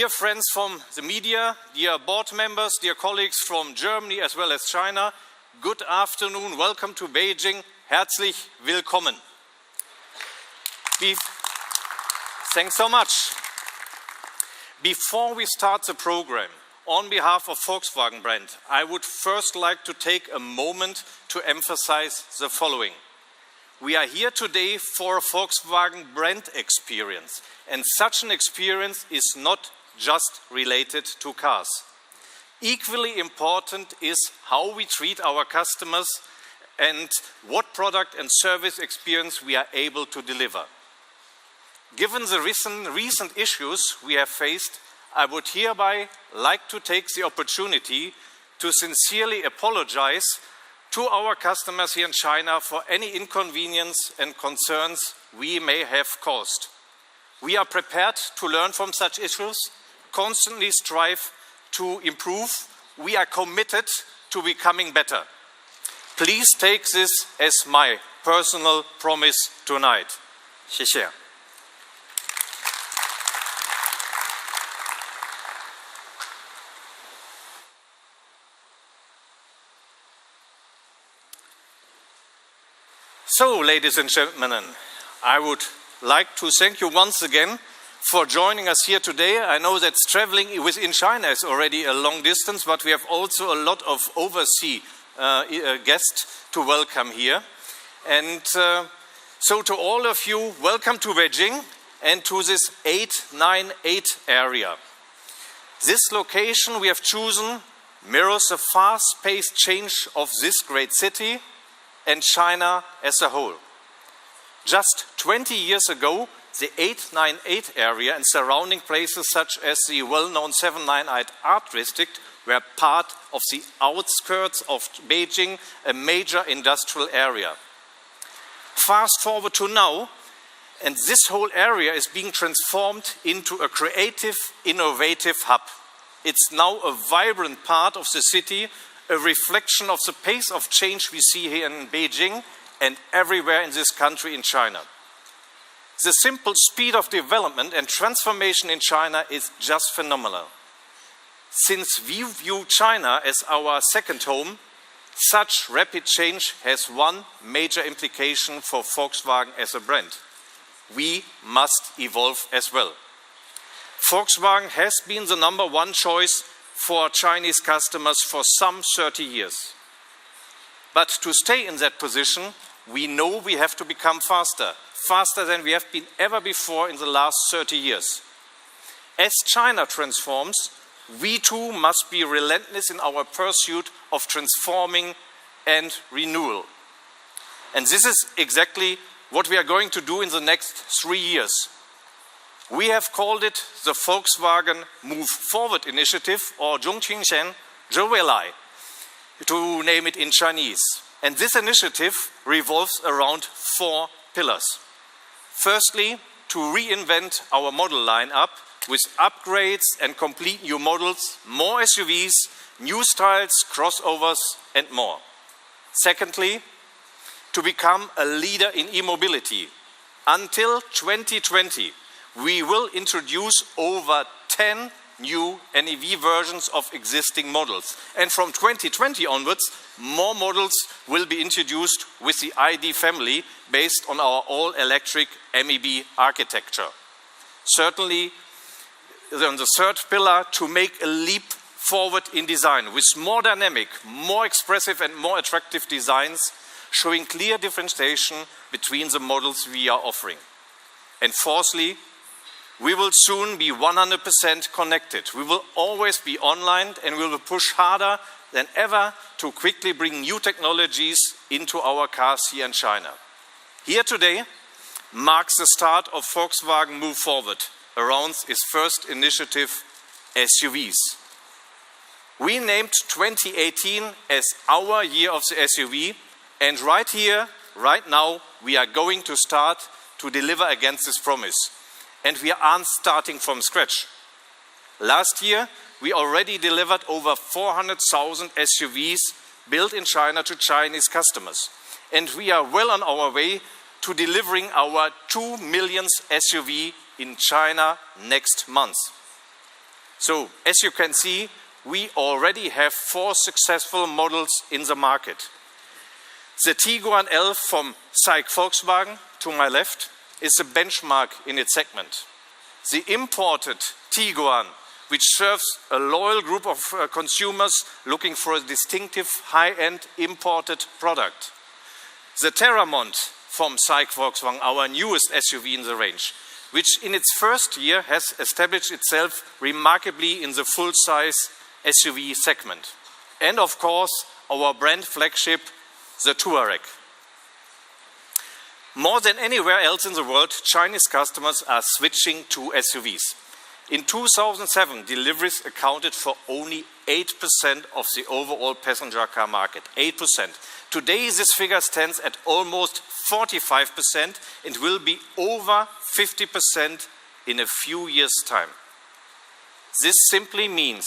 Dear friends from the media, dear board members, dear colleagues from Germany as well as China, good afternoon, welcome to Beijing, herzlich willkommen. Thanks so much. Before we start the program, on behalf of Volkswagen brand, I would first like to take a moment to emphasize the following. We are here today for a Volkswagen brand experience, and such an experience is not just related to cars. Equally important is how we treat our customers and what product and service experience we are able to deliver. Given the recent issues we have faced, I would hereby like to take the opportunity to sincerely apologize to our customers here in China for any inconvenience and concerns we may have caused. We are prepared to learn from such issues, constantly strive to improve. We are committed to becoming better. Please take this as my personal promise tonight. 谢谢. So, ladies and gentlemen, I would like to thank you once again for joining us here today. I know that traveling within China is already a long distance, but we have also a lot of overseas guests to welcome here. And so to all of you, welcome to Beijing and to this 898 area. This location we have chosen mirrors the fast-paced change of this great city and China as a whole. Just 20 years ago, the 898 area and surrounding places such as the well-known 798 Art District were part of the outskirts of Beijing, a major industrial area. Fast forward to now, and this whole area is being transformed into a creative, innovative hub. It's now a vibrant part of the city, a reflection of the pace of change we see here in Beijing and everywhere in this country in China. The simple speed of development and transformation in China is just phenomenal. Since we view China as our second home, such rapid change has one major implication for Volkswagen as a brand. We must evolve as well. Volkswagen has been the #1 choice for Chinese customers for some 30 years. But to stay in that position, we know we have to become faster than we have been ever before in the last 30 years. As China transforms, we too must be relentless in our pursuit of transforming and renewal. And this is exactly what we are going to do in the next 3 years. We have called it the Volkswagen Move Forward Initiative, or 中青线折未来, to name it in Chinese. And this initiative revolves around 4 pillars. Firstly, to reinvent our model lineup with upgrades and complete new models, more SUVs, new styles, crossovers, and more. Secondly, to become a leader in e-mobility. Until 2020, we will introduce over 10 new NEV versions of existing models. And from 2020 onwards, more models will be introduced with the ID family based on our all-electric MEB architecture. Certainly, on the third pillar, to make a leap forward in design with more dynamic, more expressive and more attractive designs, showing clear differentiation between the models we are offering. And fourthly, we will soon be 100% connected. We will always be online, and we will push harder than ever to quickly bring new technologies into our cars here in China. Here today marks the start of Volkswagen Move Forward around its first initiative, SUVs. We named 2018 as our year of the SUV, and right here, right now, we are going to start to deliver against this promise. And we aren't starting from scratch. Last year, we already delivered over 400,000 SUVs built in China to Chinese customers. And we are well on our way to delivering our 2 millionth SUV in China next month. So, as you can see, we already have 4 successful models in the market. The Tiguan L from SAIC Volkswagen, to my left, is a benchmark in its segment. The imported Tiguan, which serves a loyal group of consumers looking for a distinctive high-end imported product. The Terramont from SAIC Volkswagen, our newest SUV in the range, which in its first year has established itself remarkably in the full-size SUV segment. And of course, our brand flagship, the Touareg. More than anywhere else in the world, Chinese customers are switching to SUVs. In 2007, deliveries accounted for only 8% of the overall passenger car market. 8%. Today, this figure stands at almost 45% and will be over 50% in a few years' time. This simply means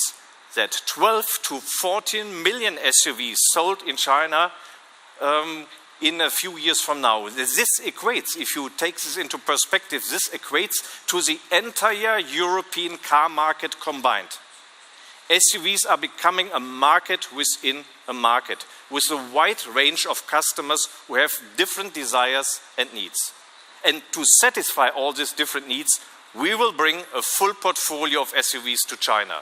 that 12 to 14 million SUVs sold in China in a few years from now. This equates, if you take this into perspective, this equates to the entire European car market combined. SUVs are becoming a market within a market, with a wide range of customers who have different desires and needs. And to satisfy all these different needs, we will bring a full portfolio of SUVs to China.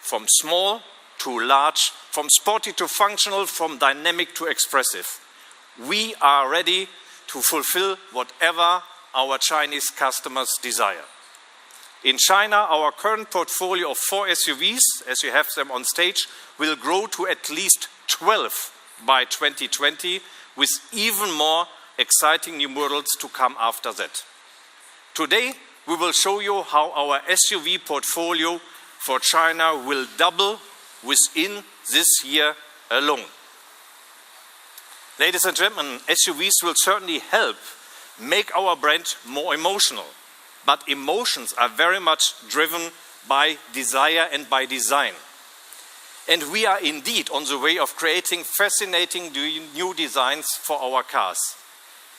From small to large, from sporty to functional, from dynamic to expressive. We are ready to fulfill whatever our Chinese customers desire. In China, our current portfolio of 4 SUVs, as you have them on stage, will grow to at least 12 by 2020, with even more exciting new models to come after that. Today, we will show you how our SUV portfolio for China will double within this year alone. Ladies and gentlemen, SUVs will certainly help make our brand more emotional, but emotions are very much driven by desire and by design. And we are indeed on the way of creating fascinating new designs for our cars.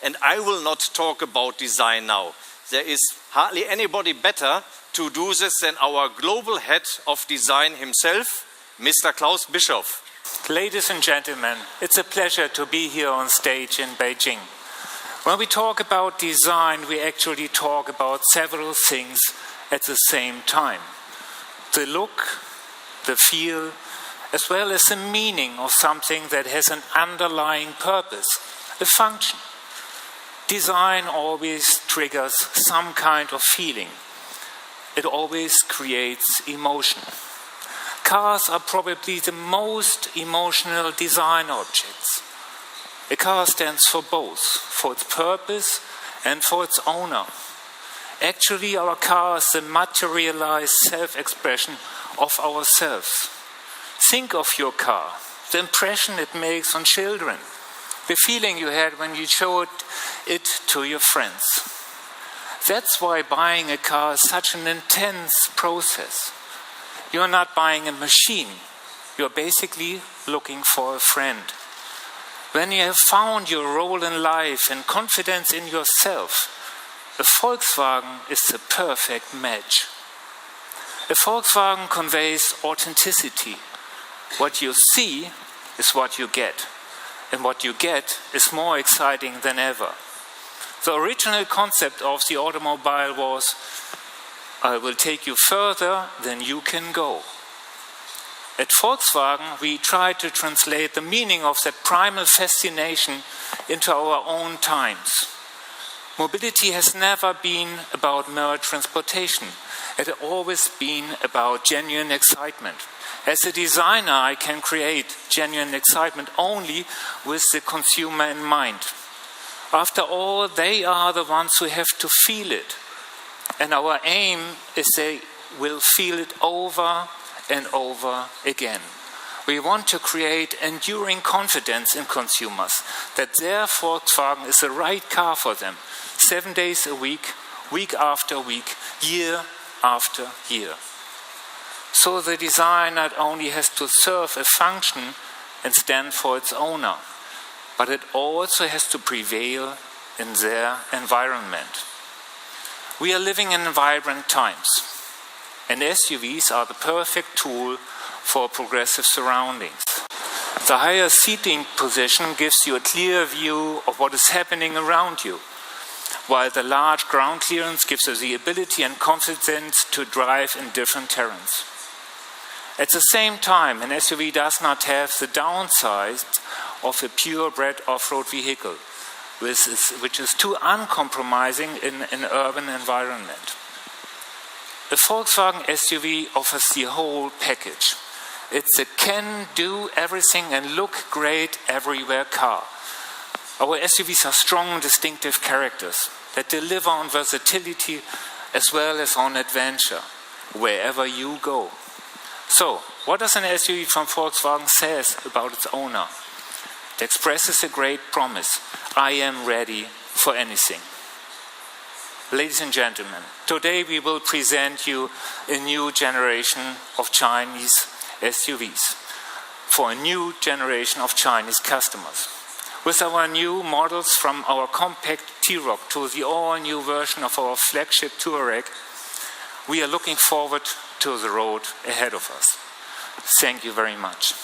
And I will not talk about design now. There is hardly anybody better to do this than our global head of design himself, Mr. Klaus Bischoff. Ladies and gentlemen, it's a pleasure to be here on stage in Beijing. When we talk about design, we actually talk about several things at the same time. The look, the feel, as well as the meaning of something that has an underlying purpose, a function. Design always triggers some kind of feeling. It always creates emotion. Cars are probably the most emotional design objects. A car stands for both, for its purpose and for its owner. Actually, our car is the materialized self-expression of ourselves. Think of your car, the impression it makes on children, the feeling you had when you showed it to your friends. That's why buying a car is such an intense process. You're not buying a machine. You're basically looking for a friend. When you have found your role in life and confidence in yourself, a Volkswagen is the perfect match. A Volkswagen conveys authenticity. What you see is what you get. And what you get is more exciting than ever. The original concept of the automobile was, I will take you further than you can go. At Volkswagen, we try to translate the meaning of that primal fascination into our own times. Mobility has never been about mere transportation. It has always been about genuine excitement. As a designer, I can create genuine excitement only with the consumer in mind. After all, they are the ones who have to feel it. And our aim is they will feel it over and over again. We want to create enduring confidence in consumers that their Volkswagen is the right car for them, 7 days a week, week after week, year after year. So the design not only has to serve a function and stand for its owner, but it also has to prevail in their environment. We are living in vibrant times. and SUVs are the perfect tool for progressive surroundings. The higher seating position gives you a clear view of what is happening around you, while the large ground clearance gives you the ability and confidence to drive in different terrains. At the same time, an SUV does not have the downside of a purebred off-road vehicle, which is too uncompromising in an urban environment. A Volkswagen SUV offers the whole package. It's a can-do everything and look great everywhere car. Our SUVs are strong, distinctive characters that deliver on versatility as well as on adventure, wherever you go. So, what does an SUV from Volkswagen say about its owner? It expresses a great promise. I am ready for anything. Ladies and gentlemen, today we will present you a new generation of Chinese SUVs for a new generation of Chinese customers. With our new models from our compact T-Roc to the all-new version of our flagship Touareg, we are looking forward to the road ahead of us. Thank you very much.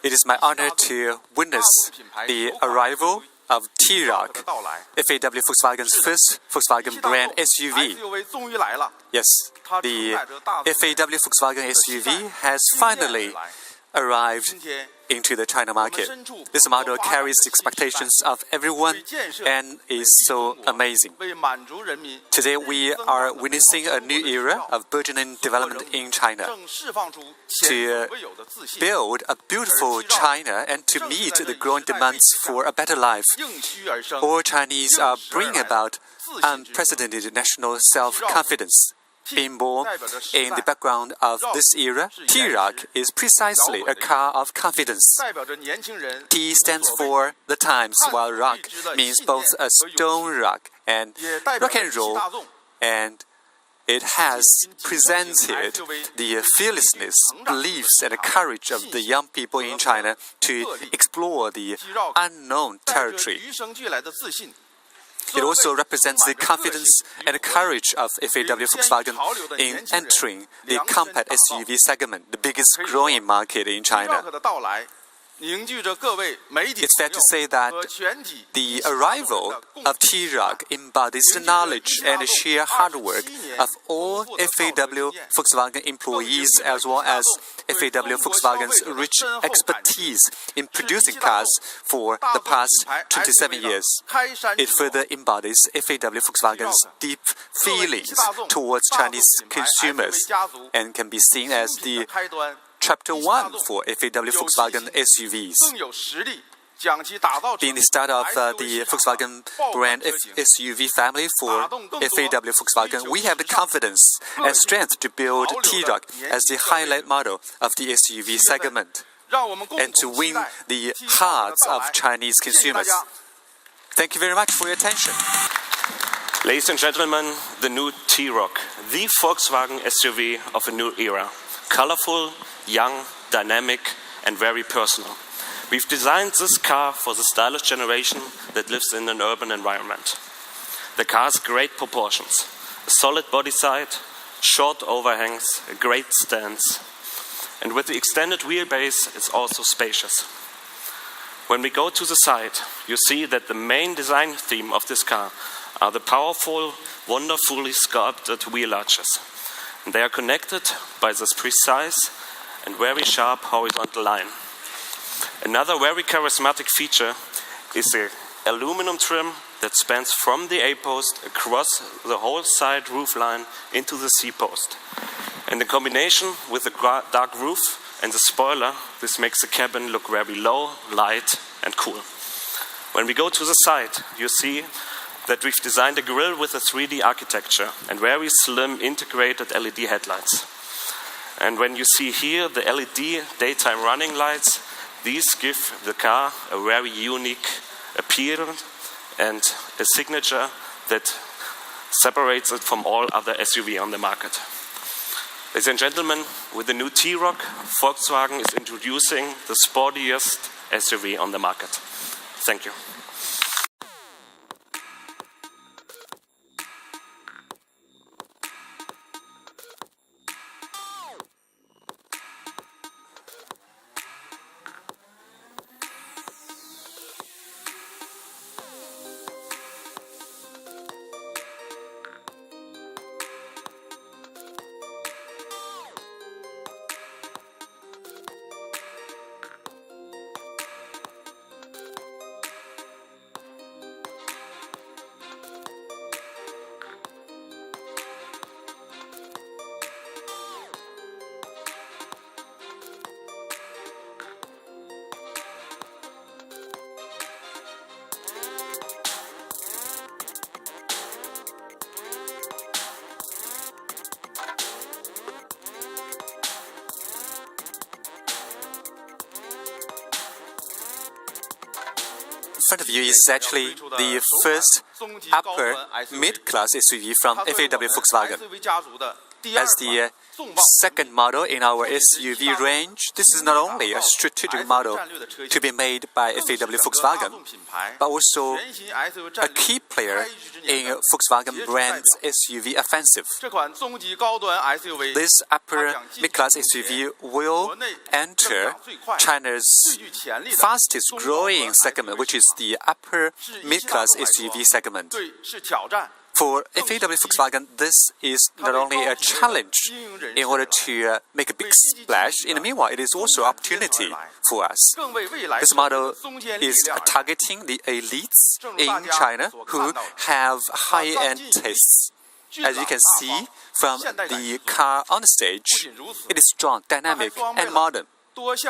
It is my honor to witness the arrival of T-Roc, FAW Volkswagen's first Volkswagen brand SUV. Yes, the FAW Volkswagen SUV has finally arrived into the China market. This model carries the expectations of everyone and is so amazing. Today we are witnessing a new era of burgeoning development in China. To build a beautiful China and to meet the growing demands for a better life, all Chinese are bringing about unprecedented national self-confidence. Being born in the background of this era, T-Roc is precisely a car of confidence. T stands for the times, while rock means both a stone rock and rock and roll, and it has presented the fearlessness, beliefs, and courage of the young people in China to explore the unknown territory. It also represents the confidence and courage of FAW Volkswagen in entering the compact SUV segment, the biggest growing market in China. It's fair to say that the arrival of T-Roc embodies the knowledge and sheer hard work of all FAW Volkswagen employees as well as FAW Volkswagen's rich expertise in producing cars for the past 27 years. It further embodies FAW Volkswagen's deep feelings towards Chinese consumers and can be seen as the Chapter 1 for FAW Volkswagen SUVs. Being the start of the Volkswagen brand SUV family for FAW Volkswagen, we have the confidence and strength to build T-Roc as the highlight model of the SUV segment and to win the hearts of Chinese consumers. Thank you very much for your attention. Ladies and gentlemen, the new T-Roc, the Volkswagen SUV of a new era. Colorful, young, dynamic, and very personal. We've designed this car for the stylish generation that lives in an urban environment. The car has great proportions, a solid body side, short overhangs, a great stance. And with the extended wheelbase, it's also spacious. When we go to the side, you see that the main design theme of this car are the powerful, wonderfully sculpted wheel arches. And they are connected by this precise and very sharp horizontal line. Another very charismatic feature is the aluminum trim that spans from the A-post across the whole side roof line into the C-post. And in combination with the dark roof and the spoiler, this makes the cabin look very low, light and cool. When we go to the side, you see that we've designed a grille with a 3D architecture and very slim integrated LED headlights. And when you see here the LED daytime running lights, these give the car a very unique appeal and a signature that separates it from all other SUV on the market. Ladies and gentlemen, with the new T-Roc, Volkswagen is introducing the sportiest SUV on the market. Thank you. In front of you is actually the first upper mid-class SUV from FAW Volkswagen. As the second model in our SUV range, this is not only a strategic model to be made by FAW Volkswagen, but also a key player in Volkswagen brand's SUV offensive. This upper mid-class SUV will enter China's fastest growing segment, which is the upper mid-class SUV segment. For FAW Volkswagen, this is not only a challenge in order to make a big splash. In the meanwhile, it is also an opportunity for us. This model is targeting the elites in China who have high-end tastes. As you can see from the car on the stage, it is strong, dynamic, and modern.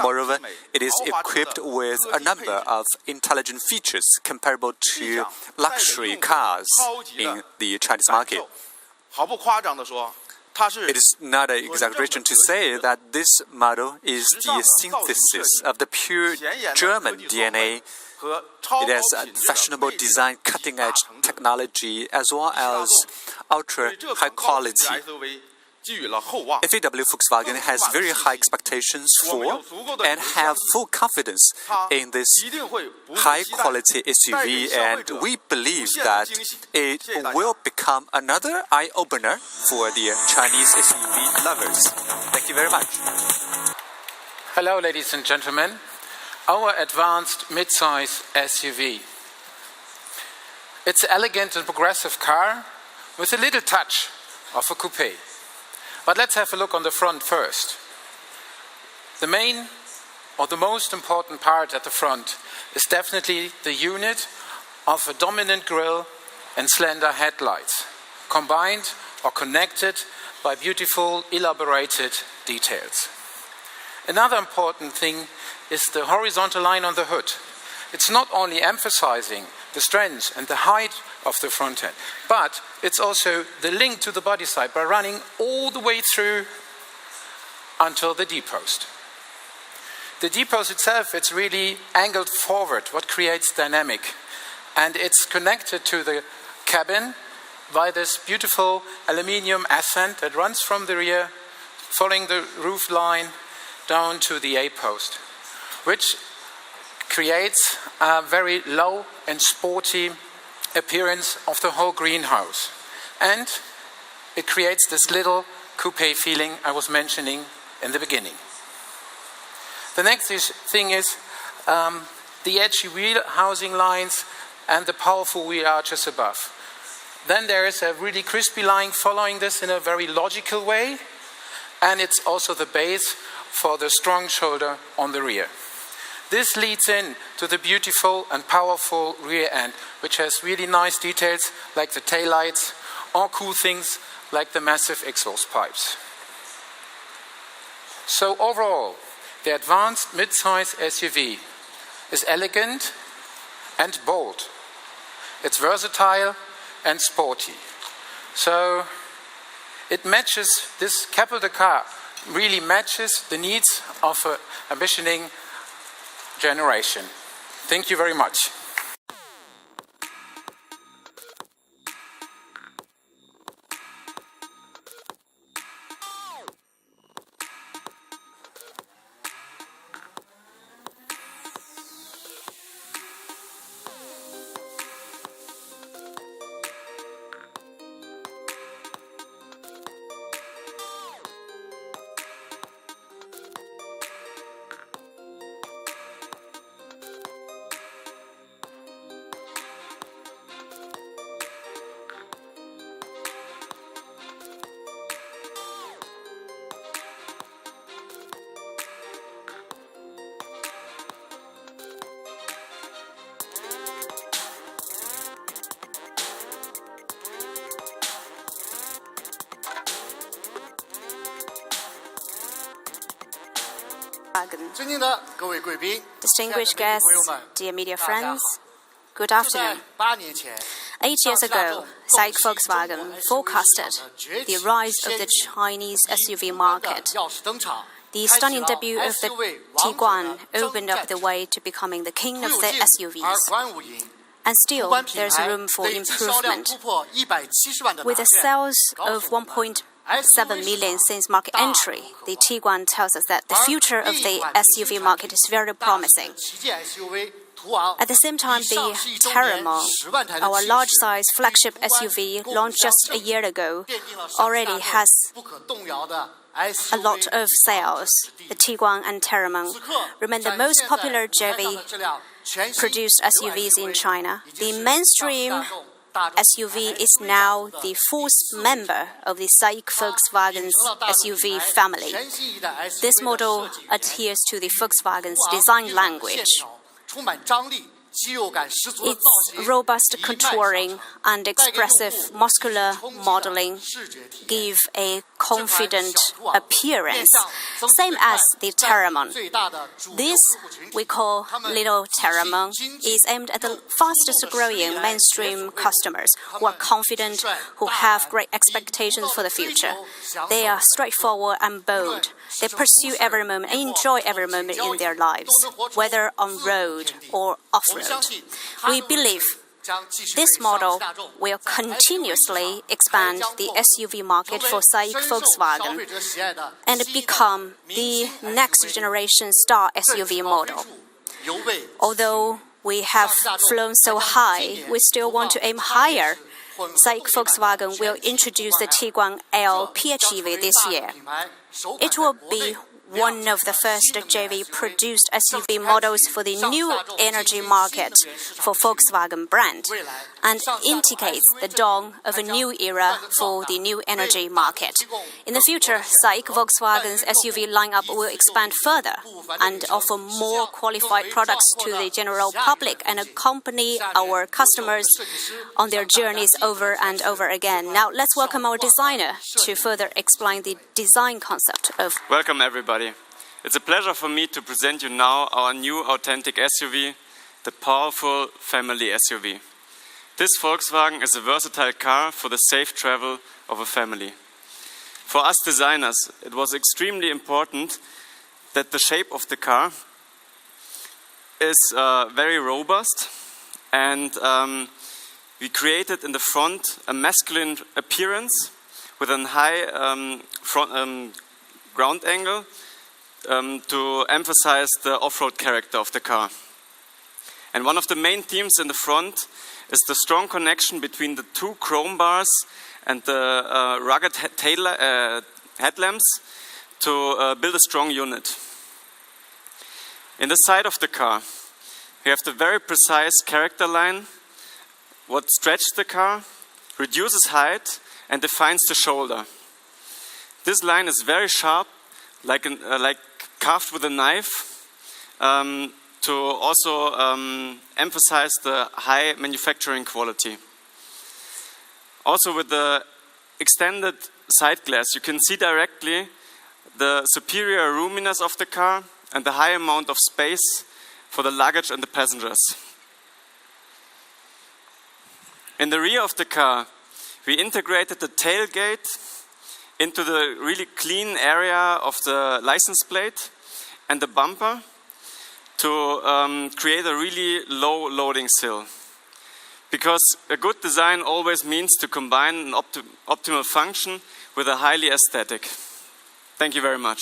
Moreover, it is equipped with a number of intelligent features comparable to luxury cars in the Chinese market. It is not an exaggeration to say that this model is the synthesis of the pure German DNA. It has a fashionable design, cutting-edge technology, as well as ultra-high quality. FAW Volkswagen has very high expectations for and have full confidence in this high-quality SUV, and we believe that it will become another eye-opener for the Chinese SUV lovers. Thank you very much. Hello, ladies and gentlemen. Our advanced mid-size SUV. It's an elegant and progressive car with a little touch of a coupe. But let's have a look on the front first. The main or the most important part at the front is definitely the unit of a dominant grille and slender headlights, combined or connected by beautiful, elaborated details. Another important thing is the horizontal line on the hood. It's not only emphasizing the strength and the height of the front end, but it's also the link to the body side by running all the way through until the D-post. The D-post itself, it's really angled forward, what creates dynamic. And it's connected to the cabin by this beautiful aluminium ascent that runs from the rear, following the roof line down to the A-post, which creates a very low and sporty appearance of the whole greenhouse. And it creates this little coupe feeling I was mentioning in the beginning. The next thing is the edgy wheel housing lines and the powerful wheel arches above. Then there is a really crispy line following this in a very logical way, and it's also the base for the strong shoulder on the rear. This leads in to the beautiful and powerful rear end, which has really nice details like the taillights or cool things like the massive exhaust pipes. So overall, the advanced mid-size SUV is elegant and bold. It's versatile and sporty. So it matches, this capital car really matches the needs of an ambitioning generation. Thank you very much. Distinguished guests, dear media friends, good afternoon. 8 years ago, SAIC Volkswagen forecasted the rise of the Chinese SUV market. The stunning debut of the Tiguan opened up the way to becoming the king of the SUVs. And still, there's room for improvement. With a sales of 1.7 million since market entry, the Tiguan tells us that the future of the SUV market is very promising. At the same time, the T-Roc, our large-size flagship SUV launched just a year ago, already has a lot of sales. The Tiguan and T-Roc remain the most popular JV-produced SUVs in China. The mainstream SUV is now the fourth member of the SAIC Volkswagen's SUV family. This model adheres to the Volkswagen's design language. Its robust contouring and expressive muscular modeling give a confident appearance, same as the T-Roc. This, we call Little T-Roc, is aimed at the fastest growing mainstream customers who are confident, who have great expectations for the future. They are straightforward and bold. They pursue every moment and enjoy every moment in their lives, whether on road or off-road. We believe this model will continuously expand the SUV market for SAIC Volkswagen and become the next generation star SUV model. Although we have flown so high, we still want to aim higher. SAIC Volkswagen will introduce the Tiguan L PHEV this year. It will be one of the first JV-produced SUV models for the new energy market for Volkswagen brand, and indicates the dawn of a new era for the new energy market. In the future, SAIC Volkswagen's SUV lineup will expand further and offer more qualified products to the general public and accompany our customers on their journeys over and over again. Now, let's welcome our designer to further explain the design concept of. Welcome, everybody. It's a pleasure for me to present you now our new authentic SUV, the powerful family SUV. This Volkswagen is a versatile car for the safe travel of a family. For us designers, it was extremely important that the shape of the car is very robust, and we created in the front a masculine appearance with a high ground angle to emphasize the off-road character of the car. And one of the main themes in the front is the strong connection between the two chrome bars and the rugged headlamps to build a strong unit. In the side of the car, we have the very precise character line, what stretches the car, reduces height, and defines the shoulder. This line is very sharp, like carved with a knife, to also emphasize the high manufacturing quality. Also with the extended side glass, you can see directly the superior roominess of the car and the high amount of space for the luggage and the passengers. In the rear of the car, we integrated the tailgate into the really clean area of the license plate and the bumper to create a really low loading sill. Because a good design always means to combine an optimal function with a highly aesthetic. Thank you very much.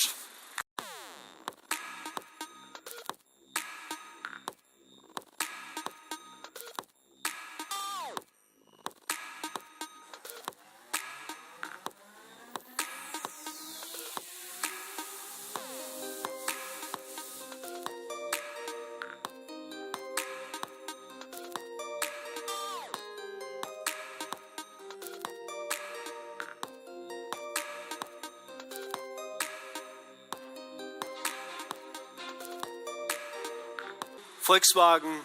Volkswagen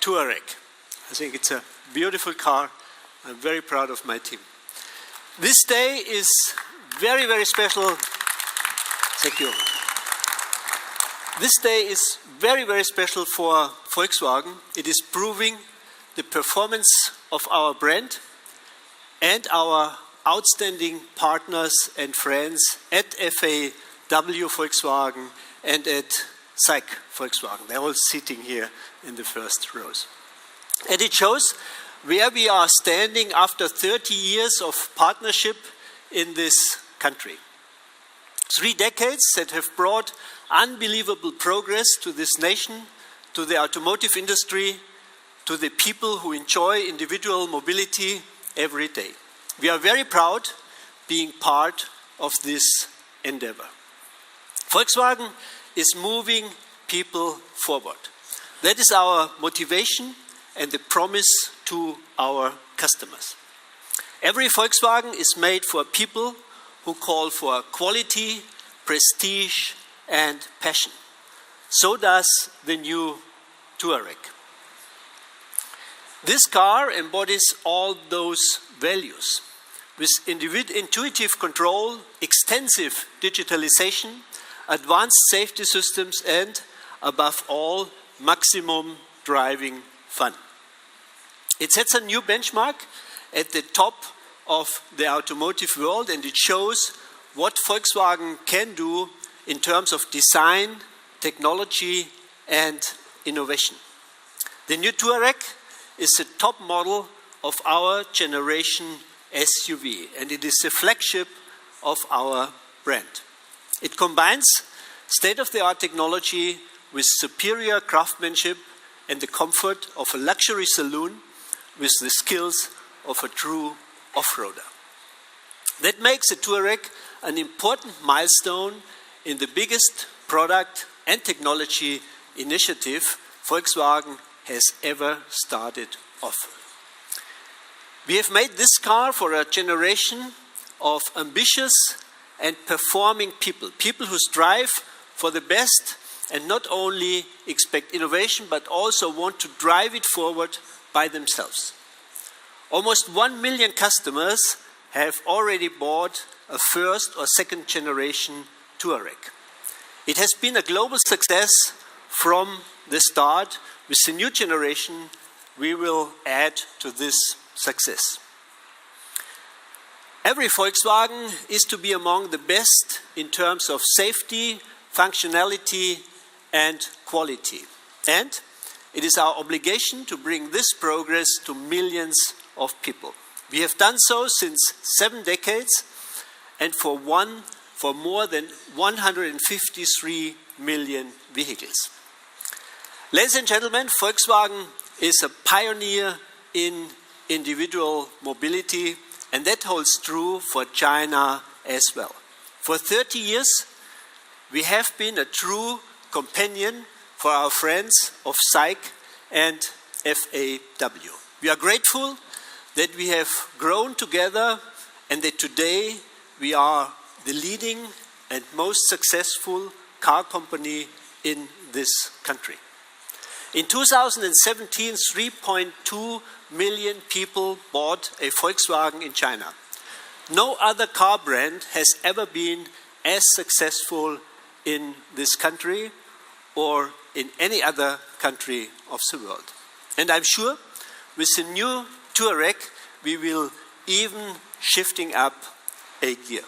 Touareg. I think it's a beautiful car. I'm very proud of my team. This day is very, very special. Thank you. This day is very, very special for Volkswagen. It is proving the performance of our brand and our outstanding partners and friends at FAW Volkswagen and at SAIC Volkswagen. They're all sitting here in the first rows. And it shows where we are standing after 30 years of partnership in this country. 3 decades that have brought unbelievable progress to this nation, to the automotive industry, to the people who enjoy individual mobility every day. We are very proud being part of this endeavor. Volkswagen is moving people forward. That is our motivation and the promise to our customers. Every Volkswagen is made for people who call for quality, prestige, and passion. So does the new Touareg. This car embodies all those values with intuitive control, extensive digitalization, advanced safety systems, and, above all, maximum driving fun. It sets a new benchmark at the top of the automotive world, and it shows what Volkswagen can do in terms of design, technology, and innovation. The new Touareg is the top model of our generation SUV, and it is the flagship of our brand. It combines state-of-the-art technology with superior craftsmanship and the comfort of a luxury saloon with the skills of a true off-roader. That makes the Touareg an important milestone in the biggest product and technology initiative Volkswagen has ever started off. We have made this car for a generation of ambitious and performing people, people who strive for the best and not only expect innovation but also want to drive it forward by themselves. Almost 1 million customers have already bought a first or second generation Touareg. It has been a global success from the start. With the new generation, we will add to this success. Every Volkswagen is to be among the best in terms of safety, functionality, and quality. And it is our obligation to bring this progress to millions of people. We have done so since 7 decades and for more than 153 million vehicles. Ladies and gentlemen, Volkswagen is a pioneer in individual mobility and that holds true for China as well. For 30 years, we have been a true companion for our friends of SAIC and FAW. We are grateful that we have grown together and that today we are the leading and most successful car company in this country. In 2017, 3.2 million people bought a Volkswagen in China. No other car brand has ever been as successful in this country or in any other country of the world. And I'm sure with the new Touareg, we will even shifting up a gear.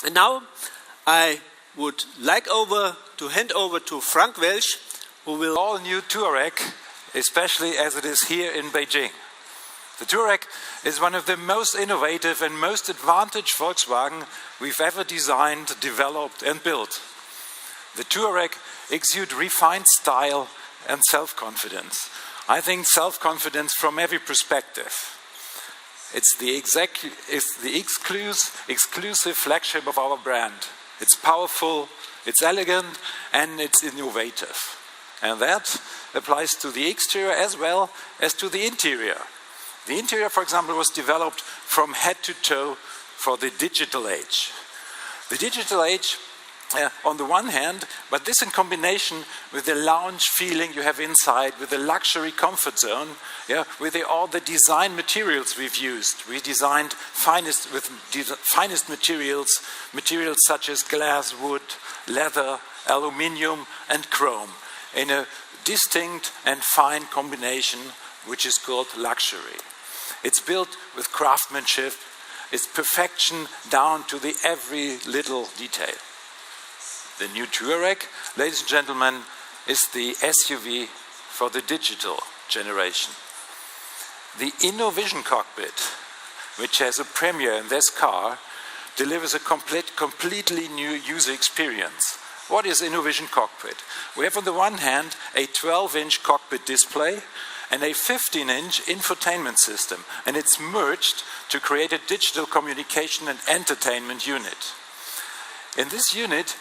And now I would like to hand over to Frank Welsch, who will... All new Touareg, especially as it is here in Beijing. The Touareg is one of the most innovative and most advantaged Volkswagen we've ever designed, developed and built. The Touareg exudes refined style and self-confidence. I think self-confidence from every perspective. It's the exclusive flagship of our brand. It's powerful, it's elegant, and it's innovative. And that applies to the exterior as well as to the interior. The interior, for example, was developed from head to toe for the digital age. The digital age, on the one hand, but this in combination with the lounge feeling you have inside, with the luxury comfort zone, with all the design materials we've used. We designed finest materials such as glass, wood, leather, aluminium, and chrome, in a distinct and fine combination which is called luxury. It's built with craftsmanship, it's perfection down to the every little detail. The new Touareg, ladies and gentlemen, is the SUV for the digital generation. The InnoVision cockpit, which has a premiere in this car, delivers a completely new user experience. What is InnoVision cockpit? We have on the one hand a 12-inch cockpit display and a 15-inch infotainment system, and it's merged to create a digital communication and entertainment unit. In this unit,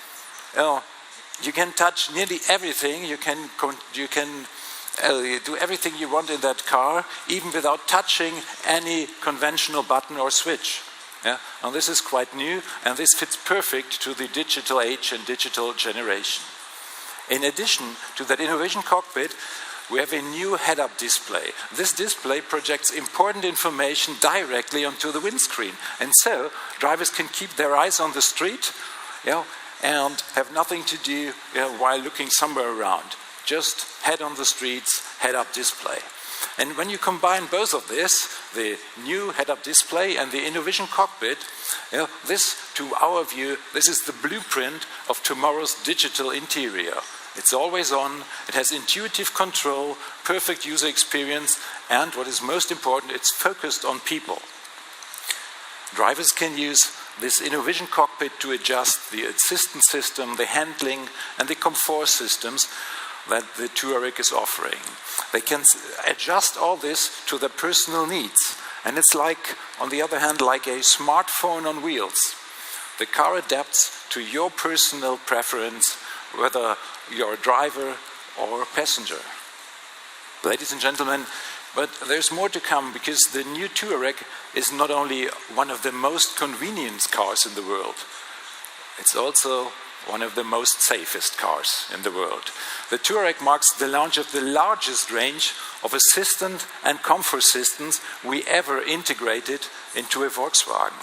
you can touch nearly everything. You can do everything you want in that car, even without touching any conventional button or switch. And this is quite new, and this fits perfect to the digital age and digital generation. In addition to that InnoVision cockpit, we have a new head-up display. This display projects important information directly onto the windscreen, and so drivers can keep their eyes on the street, and have nothing to do while looking somewhere around. Just head on the streets, head-up display. And when you combine both of this, the new head-up display and the InnoVision cockpit, this, to our view, this is the blueprint of tomorrow's digital interior. It's always on, it has intuitive control, perfect user experience, and what is most important, it's focused on people. Drivers can use this InnoVision cockpit to adjust the assistance system, the handling, and the comfort systems that the Touareg is offering. They can adjust all this to their personal needs. And it's like, on the other hand, like a smartphone on wheels. The car adapts to your personal preference, whether you're a driver or a passenger. Ladies and gentlemen, but there's more to come, because the new Touareg is not only one of the most convenient cars in the world, it's also one of the most safest cars in the world. The Touareg marks the launch of the largest range of assistant and comfort systems we ever integrated into a Volkswagen.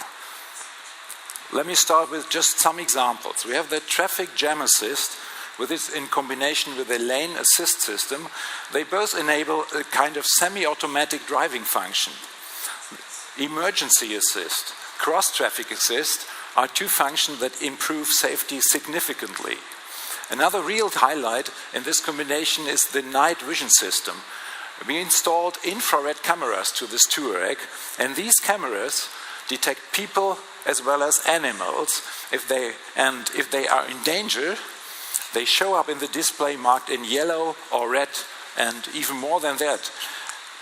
Let me start with just some examples. We have the traffic jam assist, with this in combination with the lane assist system. They both enable a kind of semi-automatic driving function. Emergency assist, cross-traffic assist are two functions that improve safety significantly. Another real highlight in this combination is the night vision system. We installed infrared cameras to this Touareg, and these cameras detect people as well as animals. If they are in danger, they show up in the display marked in yellow or red, and even more than that.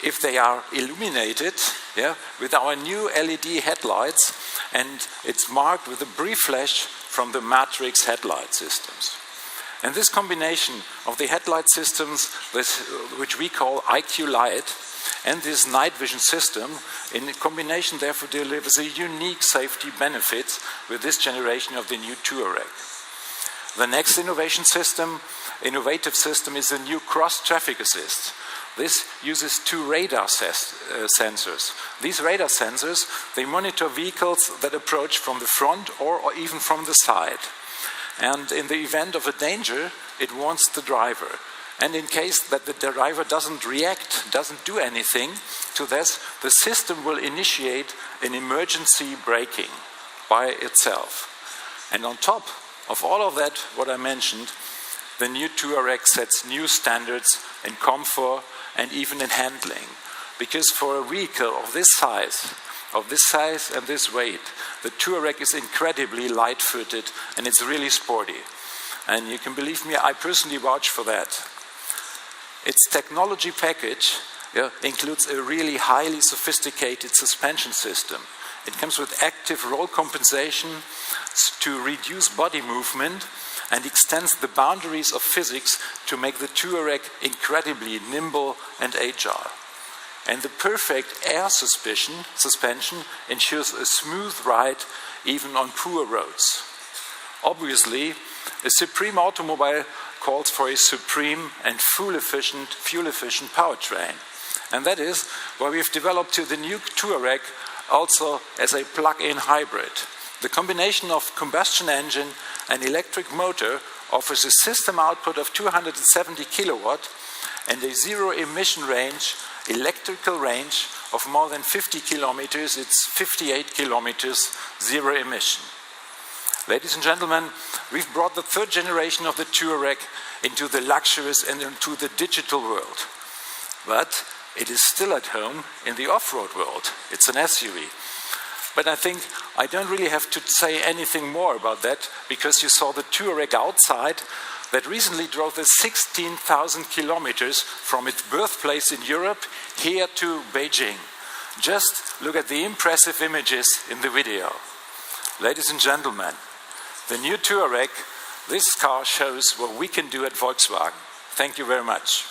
if they are illuminated, yeah, with our new LED headlights, and it's marked with a brief flash from the matrix headlight systems. And this combination of the headlight systems, which we call IQ Light, and this night vision system, in combination therefore delivers a unique safety benefit with this generation of the new Touareg. The next innovative system is the new cross-traffic assist. This uses two radar sensors. These radar sensors, they monitor vehicles that approach from the front or even from the side. And in the event of a danger, it warns the driver. And in case that the driver doesn't react, doesn't do anything to this, the system will initiate an emergency braking by itself. And on top of all of that, what I mentioned, the new Touareg sets new standards in comfort and even in handling. Because for a vehicle of this size and this weight, the Touareg is incredibly light-footed and it's really sporty. And you can believe me, I personally vouch for that. Its technology package includes a really highly sophisticated suspension system. It comes with active roll compensation to reduce body movement and extends the boundaries of physics to make the Touareg incredibly nimble and agile. And the perfect air suspension ensures a smooth ride even on poor roads. Obviously, a supreme automobile calls for a supreme and fuel-efficient powertrain. And that is why we've developed the new Touareg also as a plug-in hybrid. The combination of combustion engine and electric motor offers a system output of 270 kilowatt and a zero-emission range, electrical range of more than 50 kilometers. It's 58 kilometers, zero emission. Ladies and gentlemen, we've brought the third generation of the Touareg into the luxurious and into the digital world. But it is still at home in the off-road world. It's an SUV. But I think I don't really have to say anything more about that, because you saw the Touareg outside that recently drove the 16,000 kilometers from its birthplace in Europe here to Beijing. Just look at the impressive images in the video. Ladies and gentlemen, the new Touareg, this car shows what we can do at Volkswagen. Thank you very much.